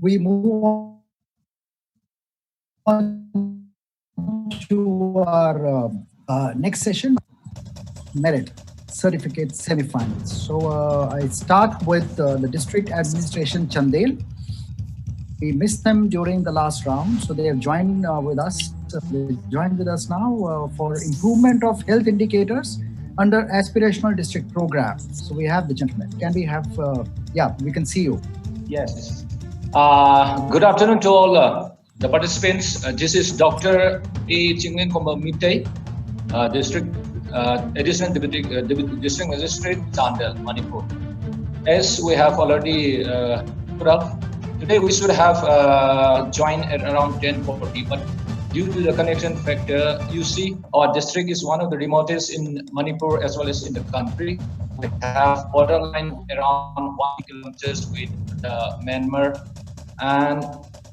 we move on to our next session, merit certificate semifinals. So I start with the district administration Chandel. We missed them during the last round, so they have joined with us. They joined with us now for improvement of health indicators under aspirational district program. So we have the gentleman. Can we have? Yeah, we can see you. Yes. Good afternoon to all the participants. This is Dr. A. Chingwen Komba Mitei, District Additional Deputy District Magistrate, Chandel, Manipur. As we have already put up, today we should have joined at around 10:40, but due to the connection factor, you see our district is one of the remotest in Manipur as well as in the country. We have borderline around 1 kilometers with Myanmar, and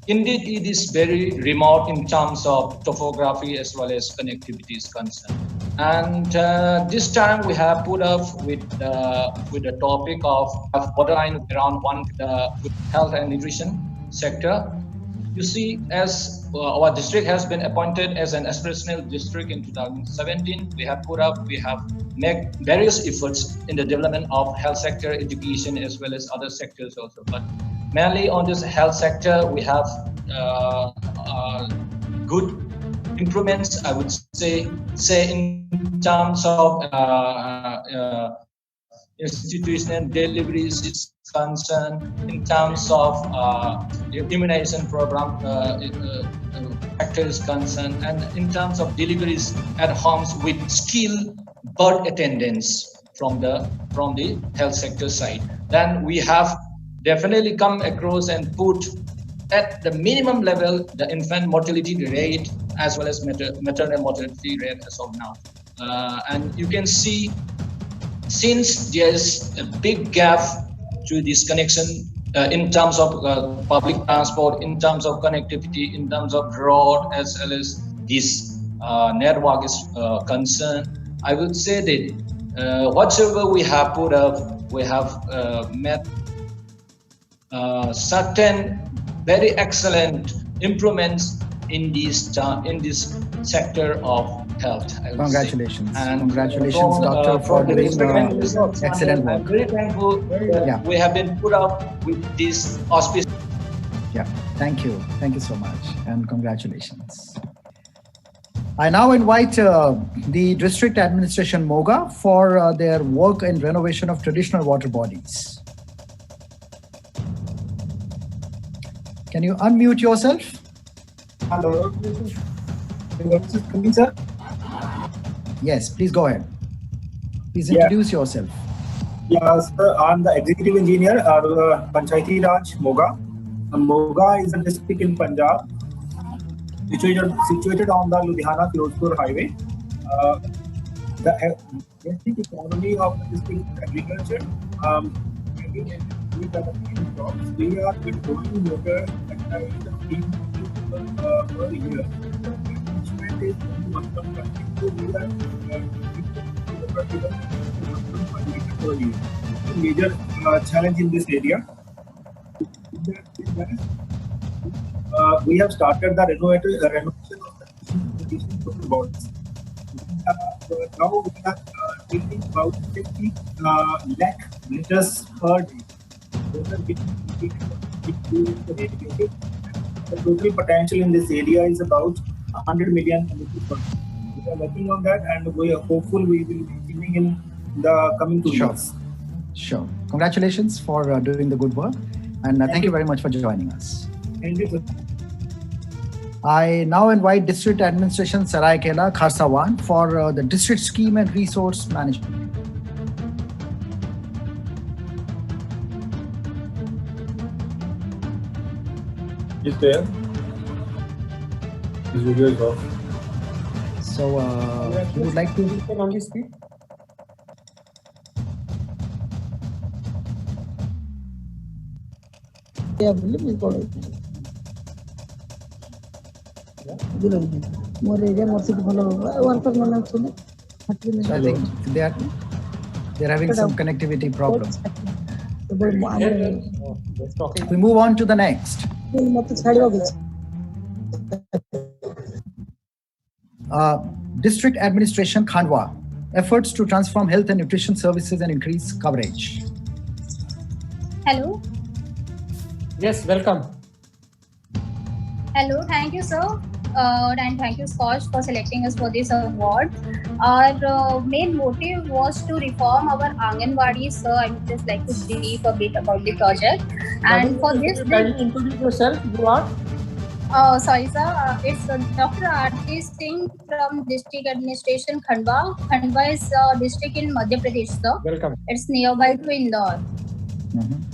indeed it is very remote in terms of topography as well as connectivity is concerned. And this time we have put up with the topic of borderline around with health and nutrition sector. You see, as our district has been appointed as an aspirational district in 2017, we have made various efforts in the development of health sector, education, as well as other sectors also. But mainly on this health sector, we have good improvements, I would say in terms of institutional deliveries is concerned, in terms of immunization program factor is concerned, and in terms of deliveries at homes with skilled birth attendants from the health sector side. Then we have definitely come across and put at the minimum level the infant mortality rate as well as maternal mortality rate as of now. And you can see, since there is a big gap to this connection in terms of public transport, in terms of connectivity, in terms of road, as well as this network is concerned, I would say that whatsoever we have put up, we have met certain very excellent improvements in this sector of health. Congratulations. Congratulations, Doctor, for doing excellent work. I'm very thankful that we have been put up with this auspice. Yeah, thank you. Thank you so much. And congratulations. I now invite the District Administration Moga for their work in renovation of traditional water bodies. Can you unmute yourself? Hello. Coming, sir? Yes, please go ahead. Please introduce yourself. Yes, sir, I'm the executive engineer at Panchayati Raj, Moga. Moga is a district in Punjab, situated on the Ludhiana-Firozpur highway. The basic economy of the district is agriculture. We are withdrawing water at the per year. Management is major challenge in this area. We have started the renovation of the water bodies. Now we are taking about 50 lakh liters per day. The total potential in this area is about 100 million liters per day. We are working on that, and we are hopeful we will be achieving in the coming 2 years. Sure. Congratulations for doing the good work, and thank you very much for joining us. Thank you, sir. I now invite District Administration Saraikela Kharsawan for the district scheme and resource management. Is there? This video is off. So, you would like to? You can only speak. Yeah. So I think they're having some connectivity problems. We move on to the next. District Administration Khandwa, efforts to transform health and nutrition services and increase coverage. Hello. Yes, welcome. Hello. Thank you, sir. And thank you, Scotch, for selecting us for this award. Our main motive was to reform our Anganwadi, sir. I would just like to brief a bit about the project. And for this, Can you introduce yourself? You are? sorry, sir. It's Dr. R.K. Singh from District Administration Khandwa. Khandwa is a district in Madhya Pradesh, sir. Welcome. It's nearby to Indore.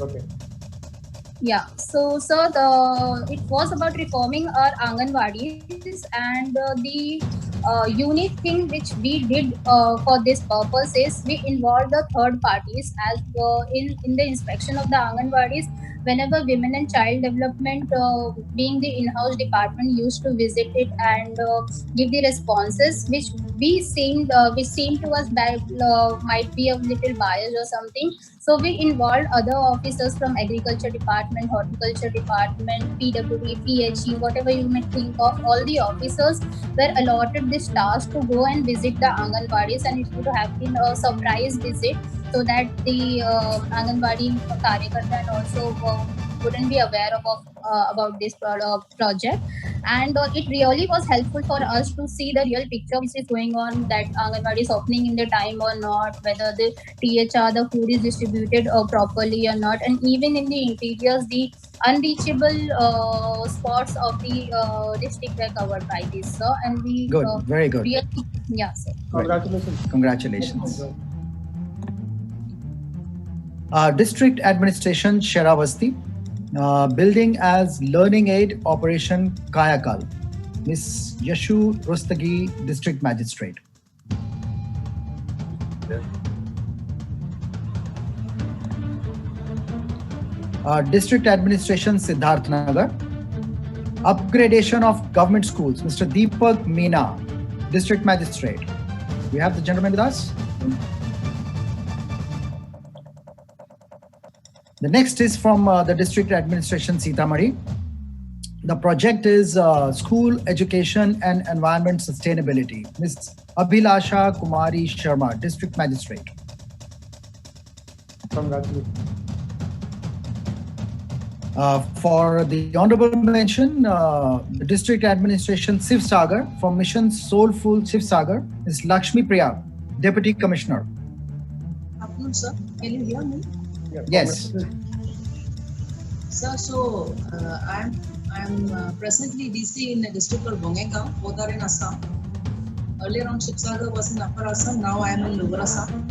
Okay. Yeah, so sir, it was about reforming our Anganwadis, and the unique thing which we did for this purpose is we involved the third parties as in the inspection of the Anganwadis. Whenever women and child development, being the in-house department, used to visit it and give the responses, which seemed to us that might be a little biased or something. So we involved other officers from agriculture department, horticulture department, PWD, PHE, whatever you may think of. All the officers were allotted this task to go and visit the Anganwadis, and it would have been a surprise visit, so that the Anganwadi Karyakarta and also wouldn't be aware of about this project. And it really was helpful for us to see the real picture which is going on, that Anganwadi is opening in the time or not, whether the THR, the food is distributed properly or not, and even in the interiors, the unreachable spots of the district were covered by this, sir. And we Good, very good. Yeah, sir. Congratulations. Congratulations. District Administration Sheravasti, building as learning aid operation Kayakal. Ms. Yashu Rustagi, District Magistrate. District Administration Siddharth Nagar, upgradation of government schools. Mr. Deepak Meena, District Magistrate. We have the gentleman with us. The next is from the District Administration Sitamarhi. The project is School Education and Environment Sustainability. Ms. Abhilasha Kumari Sharma, District Magistrate. Congratulations. For the honorable mention, the District Administration Sivsagar, from Mission Soulful Sivsagar, is Lakshmi Priya, Deputy Commissioner. Afternoon, sir. Can you hear me? Yes. Sir, so I'm presently DC in the district of Bongaigaon, both are in Assam. Earlier on Sivsagar was in Upper Assam, now I am in Lower Assam.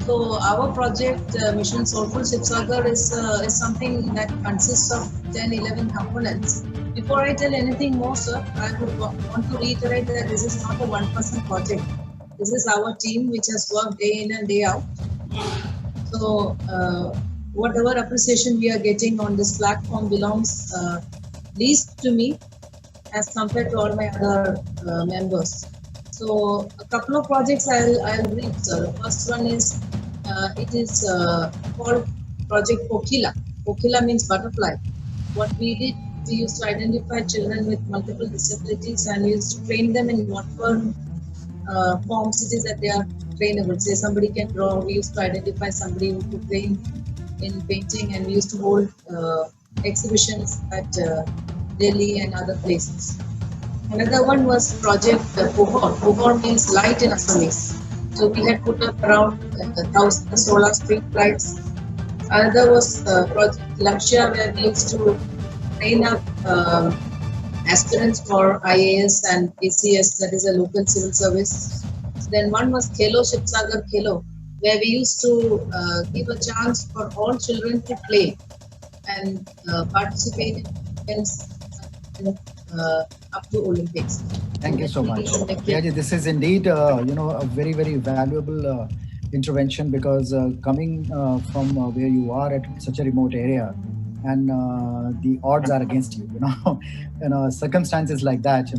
So our project, Mission Soulful Sivsagar, is something that consists of 10-11 components. Before I tell anything more, sir, I would want to reiterate that this is not a one-person project. This is our team which has worked day in and day out. So whatever appreciation we are getting on this platform belongs least to me as compared to all my other members. So a couple of projects I'll read, sir. The first one is it is called Project Kokila. Kokila means butterfly. What we did, we used to identify children with multiple disabilities and we used to train them in whatever forms it is that they are trainable. Say somebody can draw, we used to identify somebody who could train in painting, and we used to hold exhibitions at Delhi and other places. Another one was Project Pohor. Pohor means light in Assamese. So we had put up around 1,000 solar street lights. Another was Project Lakshya, where we used to train up aspirants for IAS and ACS, that is a local civil service. Then one was Khelo Sivsagar Khelo, where we used to give a chance for all children to play and participate in events up to Olympics. Thank you so much. Yeah, this is indeed, a very, very valuable intervention, because coming from where you are at such a remote area, and the odds are against you, circumstances like that,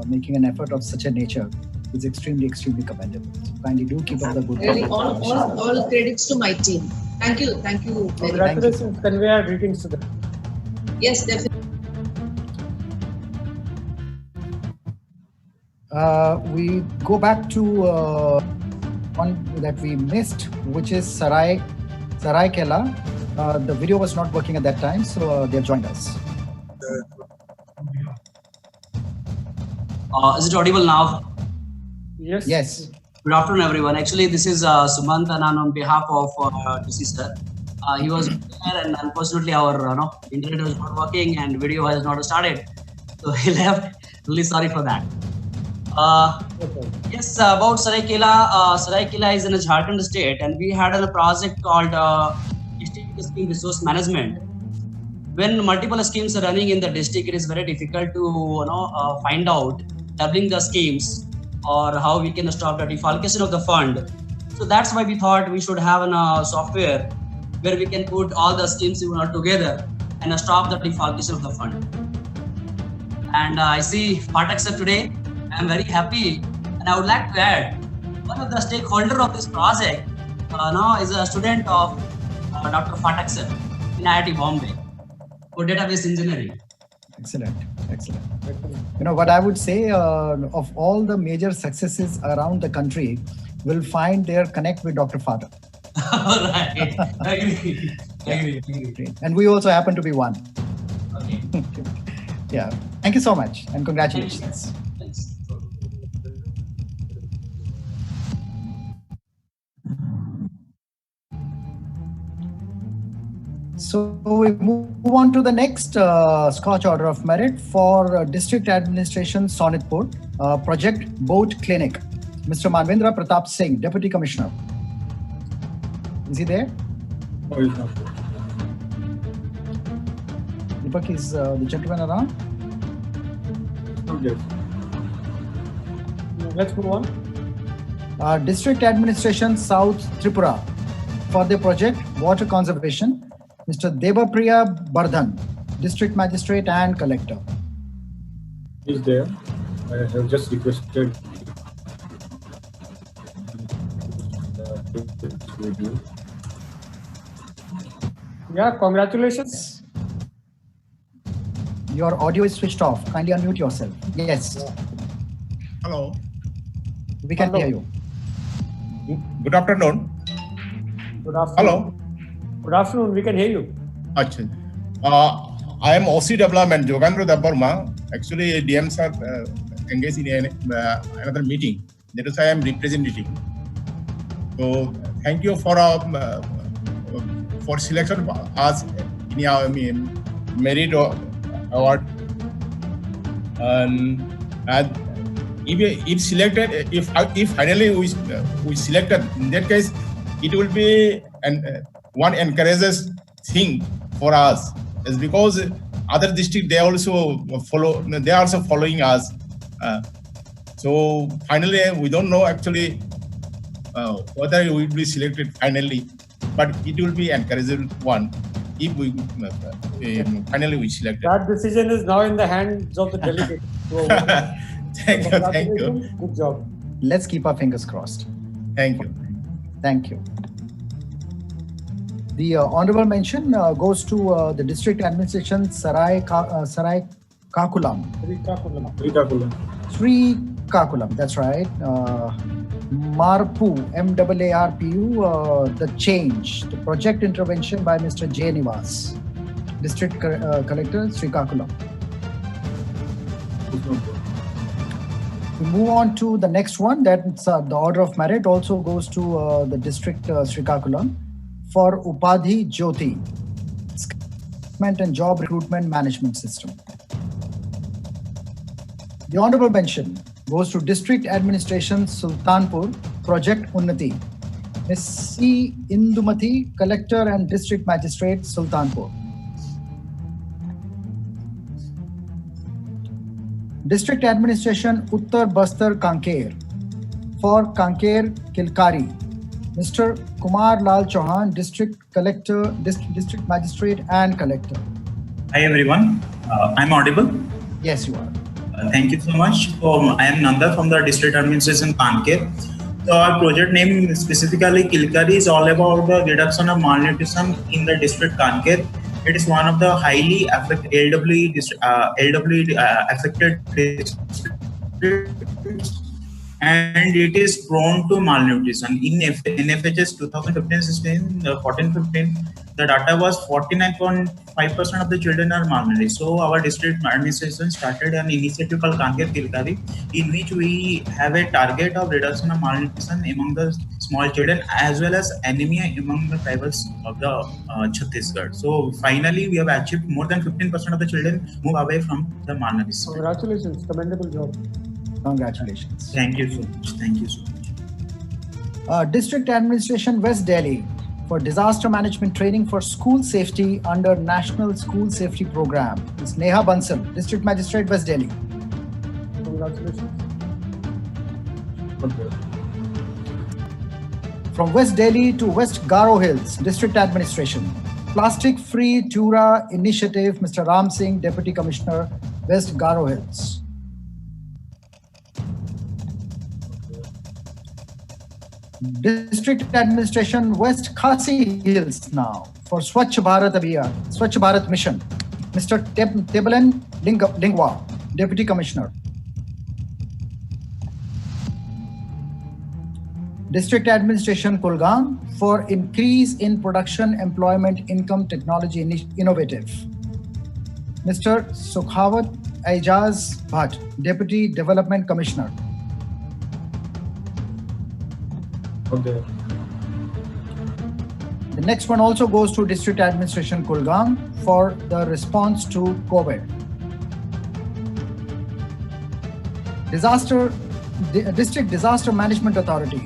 making an effort of such a nature is extremely, extremely commendable. So kindly do keep up the good work. Really, all credits to my team. Thank you. Congratulations. Convey our greetings to them. Yes, definitely. We go back to one that we missed, which is Saraikela. The video was not working at that time, so they have joined us. Is it audible now? Yes. Yes. Good afternoon, everyone. Actually, this is Sumant and I'm on behalf of DC sir. He was there, and unfortunately, our internet was not working and video has not started, so he left. Really sorry for that. Yes, about Saraikela. Saraikela is in a Jharkhand state, and we had a project called District Scheme Resource Management. When multiple schemes are running in the district, it is very difficult to find out doubling the schemes or how we can stop the defalcation of the fund. So that's why we thought we should have a software where we can put all the schemes together and stop the defalcation of the fund. And I see Phatak sir today. I'm very happy, and I would like to add one of the stakeholder of this project now is a student of Dr. Phatak sir in IIT Bombay for database engineering. Excellent. Excellent. You know what I would say, of all the major successes around the country, will find their connect with Dr. Phatak. Right. I agree. And we also happen to be one. Okay. Yeah. Thank you so much, and congratulations. Thanks. So we move on to the next Scotch Order of Merit for District Administration Sonitpur, Project Boat Clinic. Mr. Manvendra Pratap Singh, Deputy Commissioner. Is he there? Oh, he's not there. Deepak, is the gentleman around? Not there. Let's move on. District Administration South Tripura for the project Water Conservation. Mr. Debapriya Bardhan, District Magistrate and Collector. He's there. I have just requested. Yeah, congratulations. Your audio is switched off. Kindly unmute yourself. Yes, Hello. we can Hello. hear you. Good afternoon. Good afternoon. Hello. Good afternoon. We can hear you. Achha. I am OC Development, Jogandra Dabarma. Actually, DMs are engaged in another meeting. That is why I am representing. So, thank you for selection as in our merit award. And if selected, if finally we selected, in that case, it will be one encourages thing for us, is because other district they also following us. So finally, we don't know actually whether we will be selected finally, but it will be encouraging one if we finally we selected. That decision is now in the hands of the delegate. Thank you. Thank you. Good job. Let's keep our fingers crossed. Thank you. Thank you. The honorable mention goes to the District Administration Sarai Kakulam. Sri Kakulam, that's right. MARPU, MAARPU, the change, the project intervention by Mr. J. Nivas, District Collector, Sri Kakulam. We move on to the next one. That's the order of merit also goes to the District Sri Kakulam for Upadhi Jyoti, and Job Recruitment Management System. The honorable mention goes to District Administration Sultanpur, Project Unnati. Ms. C. Indumati, Collector and District Magistrate, Sultanpur. District Administration Uttar Bastar Kanker for Kanker Kilkari. Mr. Kumar Lal Chauhan, District Collector, District Magistrate and Collector. Hi everyone, I'm audible. Yes, you are. Thank you so much. I am Nanda from the District Administration Kanker. So our project name specifically Kilkari is all about the reduction of malnutrition in the district Kanker. It is one of the highly elderly affected districts and it is prone to malnutrition. In NFHS 2015-16, 14-15, the data was 49.5% of the children are malnourished. So our district administration started an initiative called Kanker Kilkari, in which we have a target of reduction of malnutrition among the small children as well as anemia among the tribals of the Chhattisgarh. So finally, we have achieved more than 15% of the children move away from the malnutrition. Congratulations, commendable job. Congratulations. Thank you so much. Thank you so much. District Administration West Delhi for disaster management training for school safety under National School Safety Program. Ms. Neha Bansal, District Magistrate, West Delhi. Congratulations. From West Delhi to West Garo Hills, District Administration. Plastic Free Tura Initiative, Mr. Ram Singh, Deputy Commissioner, West Garo Hills. District Administration West Khasi Hills now for Swachh Bharat Abhiyan, Swachh Bharat Mission. Mr. Tebalan Lingwa, Deputy Commissioner. District Administration Kulgam for increase in production employment income technology innovative. Mr. Sukhawat Aijaz Bhatt, Deputy Development Commissioner. Okay. The next one also goes to District Administration Kulgam for the response to COVID. District Disaster Management Authority.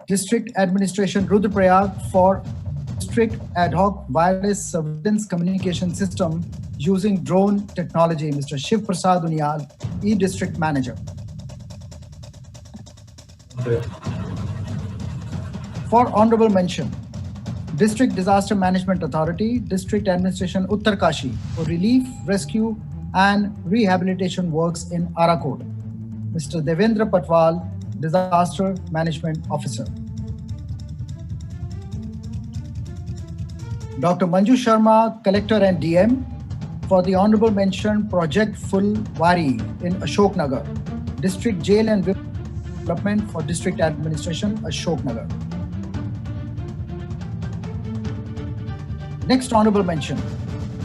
District Administration Rudraprayag for District Ad Hoc Wireless Surveillance Communication System using drone technology. Mr. Shiv Prasad Unyal, E-District Manager. For honorable mention, District Disaster Management Authority, District Administration Uttarkashi for relief, rescue and rehabilitation works in Arakot. Mr. Devendra Patwal, Disaster Management Officer. Dr. Manju Sharma, Collector and DM for the honorable mention Project Fulwari in Ashoknagar, District Jail and Development for District Administration, Ashoknagar. Next honorable mention,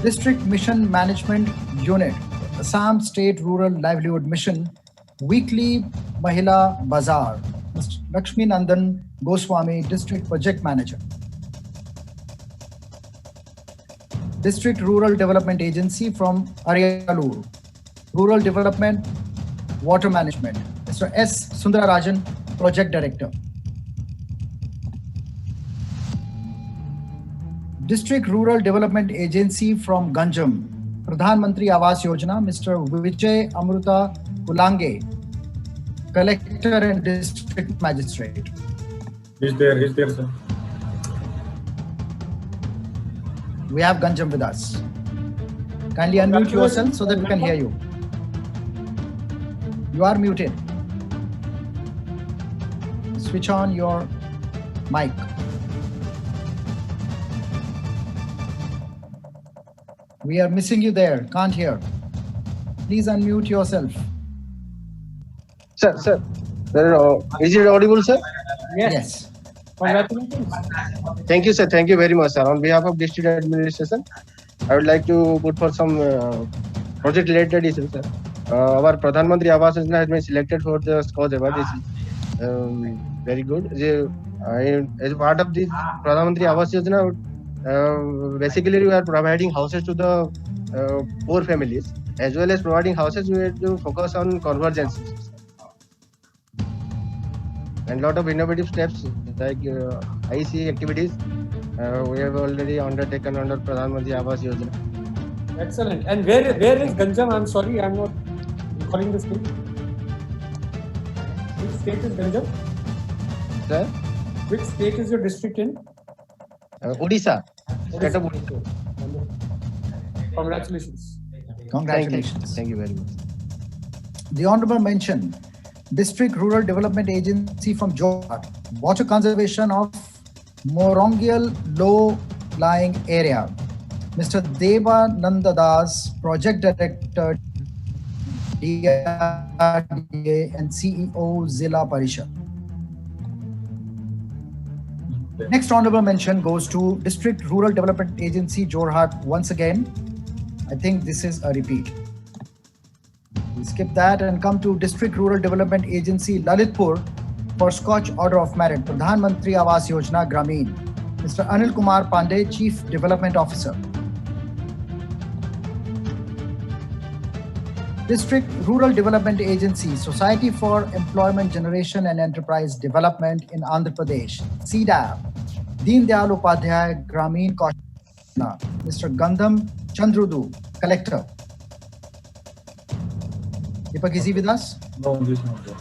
District Mission Management Unit, Assam State Rural Livelihood Mission, Weekly Mahila Bazaar, Mr. Lakshmi Nandan Goswami, District Project Manager. District Rural Development Agency from Aryalur, Rural Development, Water Management, Mr. S. Sundararajan, Project Director. District Rural Development Agency from Ganjam, Pradhan Mantri Awas Yojana, Mr. Vijay Amruta Kulange, Collector and District Magistrate. He's there, sir. We have Ganjam with us. Kindly unmute yourself so that we can hear you. You are muted. Switch on your mic. We are missing you there. Can't hear. Please unmute yourself. Sir, is it audible, sir? Yes. Congratulations. Thank you, sir. Thank you very much, sir. On behalf of District Administration, I would like to put for some project-related issues, sir. Our Pradhan Mantri Awas Yojana has been selected for the SCOS award. This is very good. As part of this Pradhan Mantri Awas Yojana, basically we are providing houses to the poor families, as well as providing houses. We have to focus on convergence and lot of innovative steps like IC activities we have already undertaken under Pradhan Mantri Awas Yojana. Excellent. And where is Ganjam? I'm sorry, I'm not recalling the state. Which state is Ganjam? Sir? Which state is your district in? Odisha. State of Odisha. Congratulations. Congratulations. Thank you very much. The honorable mention, District Rural Development Agency from Jorhat, water conservation of Morongial low-lying area. Mr. Deva Nandadas, Project Director, DRDA, and CEO, Zilla Parishad. Next honorable mention goes to District Rural Development Agency, Jorhat, once again. I think this is a repeat. We skip that and come to District Rural Development Agency, Lalitpur, for Scotch Order of Merit, Pradhan Mantri Awas Yojana Grameen, Mr. Anil Kumar Pandey, Chief Development Officer. District Rural Development Agency, Society for Employment Generation and Enterprise Development in Andhra Pradesh, CDAP, Deen Dayal Upadhyay Grameen Kaushal Yojana, Mr. Gandham Chandrudu, Collector. Deepak, is he with us? No, this is not there.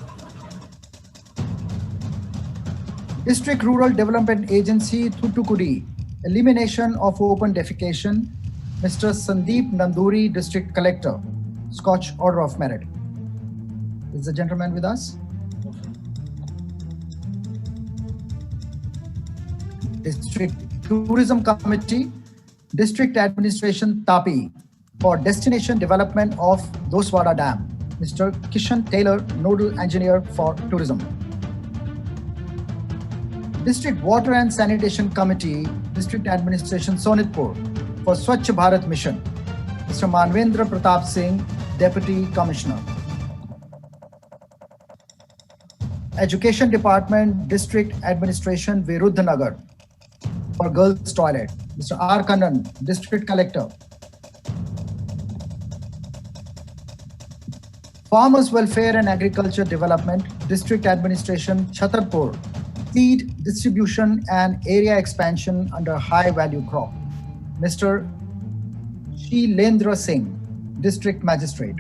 District Rural Development Agency, Thoothukudi, Elimination of Open Defecation, Mr. Sandeep Nanduri, District Collector, Scotch Order of Merit. Is the gentleman with us? District Tourism Committee, District Administration, Tapi, for Destination Development of Doswara Dam, Mr. Kishan Taylor, Nodal Engineer for Tourism. District Water and Sanitation Committee, District Administration, Sonitpur, for Swachh Bharat Mission, Mr. Manvendra Pratap Singh, Deputy Commissioner. Education Department, District Administration, Viruddhanagar, for Girls' Toilet, Mr. R. Kannan, District Collector. Farmers Welfare and Agriculture Development, District Administration, Chhatarpur, Seed Distribution and Area Expansion under High Value Crop, Mr. Sheelendra Singh, District Magistrate.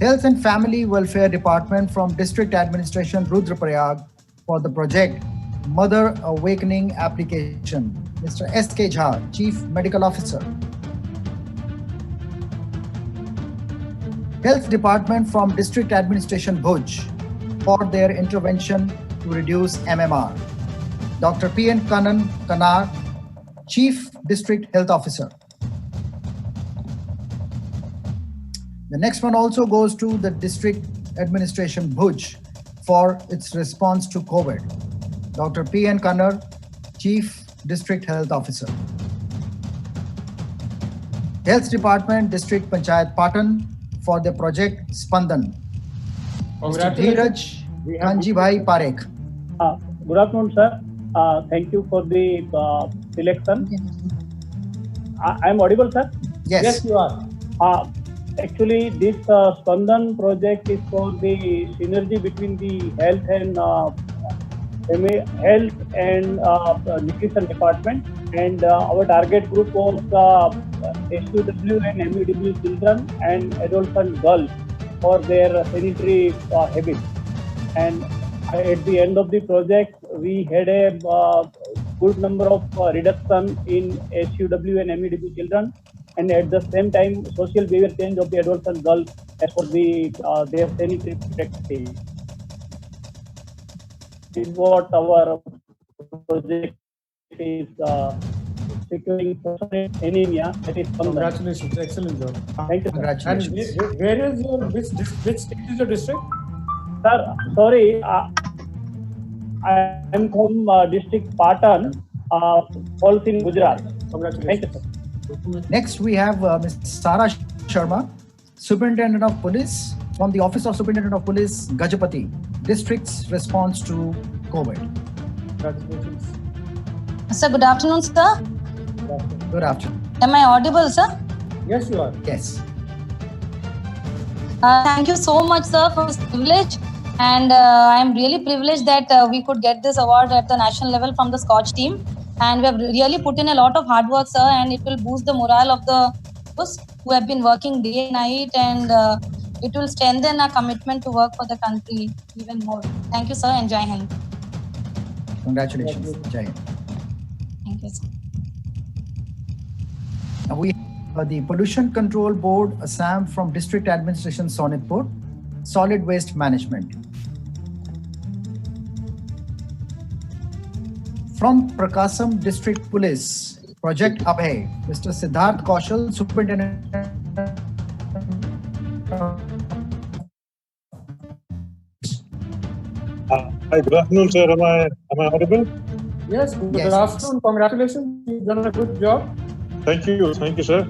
Health and Family Welfare Department from District Administration, Rudraprayag, for the project Mother Awakening Application, Mr. S.K. Jha, Chief Medical Officer. Health Department from District Administration, Bhuj, for their intervention to reduce MMR, Dr. P.N. Kanar, Chief District Health Officer. The next one also goes to the District Administration, Bhuj, for its response to COVID, Dr. P.N. Kanar, Chief District Health Officer. Health Department, District Panchayat Patan, for the project Spandan, Mr. Dheeraj Kanjibhai Parekh. Good afternoon, sir. Thank you for the selection. I am audible, sir? Yes. Yes, you are. Actually, this Spandan project is for the synergy between the health and nutrition department, and our target group was SUW and MEW children and adolescent girls for their sanitary habits. And at the end of the project, we had a good number of reduction in SUW and MEW children, and at the same time, social behavior change of the adolescent girls as for the their sanitary practice. This is what our project is securing anemia. That is Congratulations, excellent job. Thank you. Congratulations. And where is your which state is your district? Sir, sorry, I am from district Patan, falls in Gujarat. Congratulations. Thank you, sir. Next, we have Ms. Sara Sharma, Superintendent of Police, from the Office of Superintendent of Police, Gajapati, District's response to COVID. Congratulations. Sir, good afternoon, sir. Good afternoon. Am I audible, sir? Yes, you are. Yes. Thank you so much, sir, for this privilege. And I am really privileged that we could get this award at the national level from the Scotch team. And we have really put in a lot of hard work, sir, and it will boost the morale of the those who have been working day and night, and it will strengthen our commitment to work for the country even more. Thank you, sir, and Jai Hind. Congratulations. Jai Hind. Thank you, sir. Now we have the Pollution Control Board, Assam, from District Administration, Sonitpur, Solid Waste Management. From Prakasam District Police, Project Abhay, Mr. Siddharth Kaushal, Superintendent Hi, good afternoon, sir. Am I audible? Yes, good afternoon. Congratulations. You've done a good job. Thank you, sir.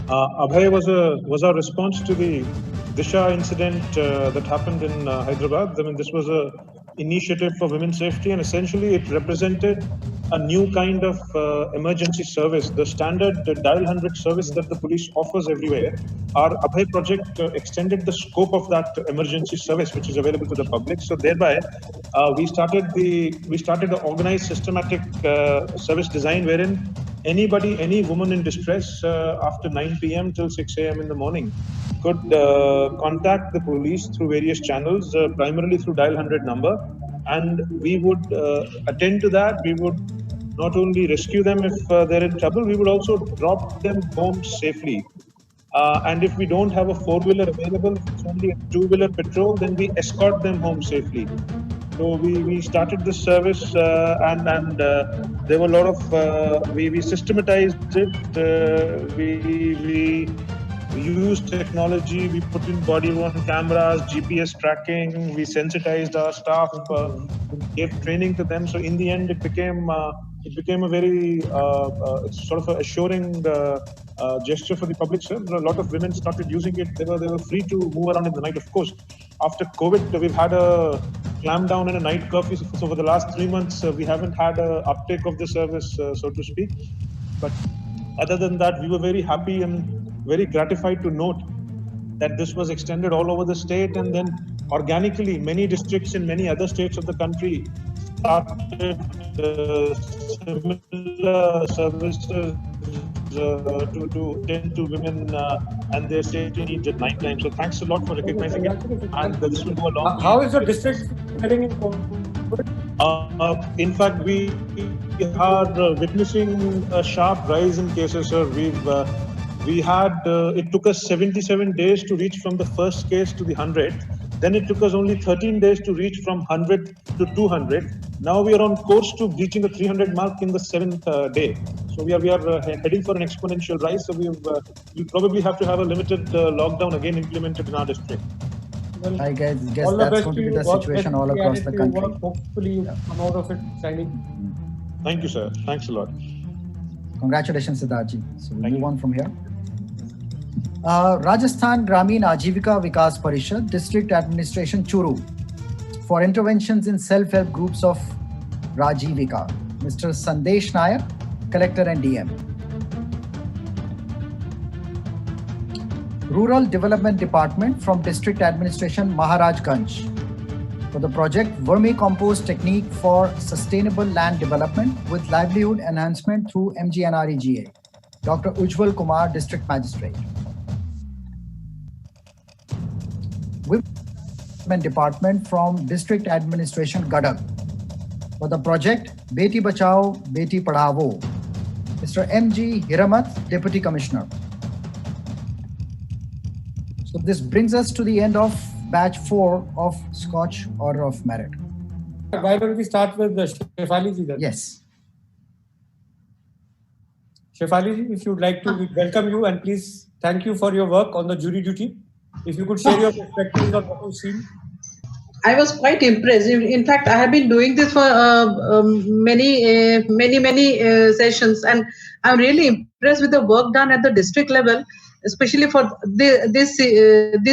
Abhay was our response to the Disha incident that happened in Hyderabad. I mean, this was a initiative for women's safety, and essentially it represented a new kind of emergency service, the standard dial 100 service that the police offers everywhere. Our Abhay project extended the scope of that emergency service, which is available to the public. So thereby, we started the organized systematic service design wherein anybody, any woman in distress after 9 p.m. till 6 a.m. in the morning could contact the police through various channels, primarily through dial 100 number, and we would attend to that. We would not only rescue them if they're in trouble, we would also drop them home safely. And if we don't have a four-wheeler available, if it's only a two-wheeler patrol, then we escort them home safely. So we started this service and there were a lot of, we systematized it, we used technology, we put in body-worn cameras, GPS tracking, we sensitized our staff, gave training to them. So in the end, it became a very sort of assuring gesture for the public service. A lot of women started using it. They were free to move around in the night. Of course, after COVID, we've had a clamp down and a night curfew. So for the last 3 months, we haven't had an uptake of the service, so to speak. But other than that, we were very happy and very gratified to note that this was extended all over the state, and then organically many districts in many other states of the country started similar services to tend to women and their safety needs at night time. So thanks a lot for recognizing it, and this will go along. How is the district heading in COVID? In fact, we are witnessing a sharp rise in cases, sir. We had, it took us 77 days to reach from the first case to the 100th. Then it took us only 13 days to reach from 100 to 200. Now we are on course to reaching the 300 mark in the 7th day. So we are heading for an exponential rise. So we'll probably have to have a limited lockdown again implemented in our district. Well, I guess that's going to be the situation all across the country. Hopefully you come out of it shining. Thank you, sir. Thanks a lot. Congratulations, Siddharthji. So we'll move on from here. Rajasthan Grameen Ajivika Vikas Parishad, District Administration Churu, for interventions in self-help groups of Rajivika. Mr. Sandesh Nayak, Collector and DM. Rural Development Department from District Administration Maharajganj, for the project Vermicompost Technique for Sustainable Land Development with Livelihood Enhancement through MGNREGA. Dr. Ujjwal Kumar, District Magistrate. Women Department from District Administration Gadag, for the project Beti Bachao, Beti Padhao. Mr. M.G. Hiramath, Deputy Commissioner. So this brings us to the end of batch 4 of Scotch Order of Merit. Why don't we start with the Shefali ji then? Yes. Shefali ji, if you'd like to, we welcome you, and please thank you for your work on the jury duty. If you could share your perspectives on what you've seen. I was quite impressed. In fact, I have been doing this for many sessions, and I'm really impressed with the work done at the district level, especially for this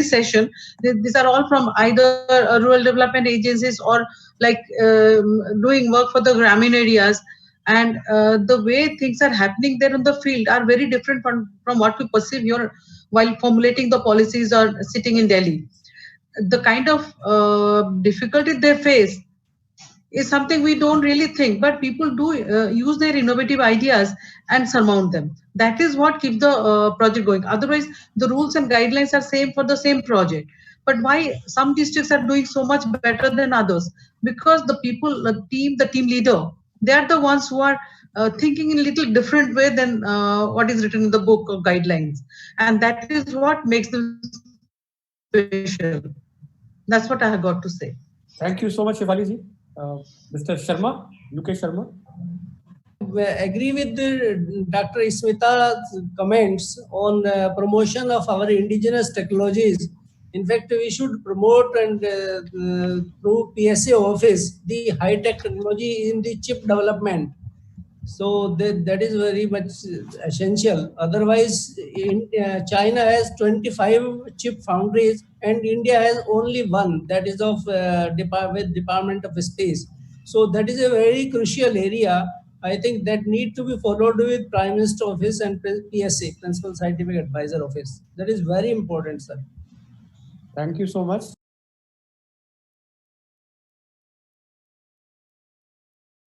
session. These are all from either rural development agencies or like doing work for the Grameen areas. And the way things are happening there in the field are very different from what we perceive here while formulating the policies or sitting in Delhi. The kind of difficulty they face is something we don't really think, but people do use their innovative ideas and surmount them. That is what keeps the project going. Otherwise, the rules and guidelines are same for the same project. But why some districts are doing so much better than others? Because the people, the team leader, they are the ones who are thinking in a little different way than what is written in the book of guidelines. And that is what makes them special. That's what I have got to say. Thank you so much, Shefali ji. Mr. Sharma, UK Sharma. agree with Dr. Smita's comments on promotion of our indigenous technologies. In fact, we should promote and through PSA office the high-tech technology in the chip development. So that is very much essential. Otherwise, China has 25 chip foundries and India has only one, that is of with Department of Space. So that is a very crucial area. I think that need to be followed with Prime Minister Office and PSA, Principal Scientific Advisor Office. That is very important, sir. Thank you so much.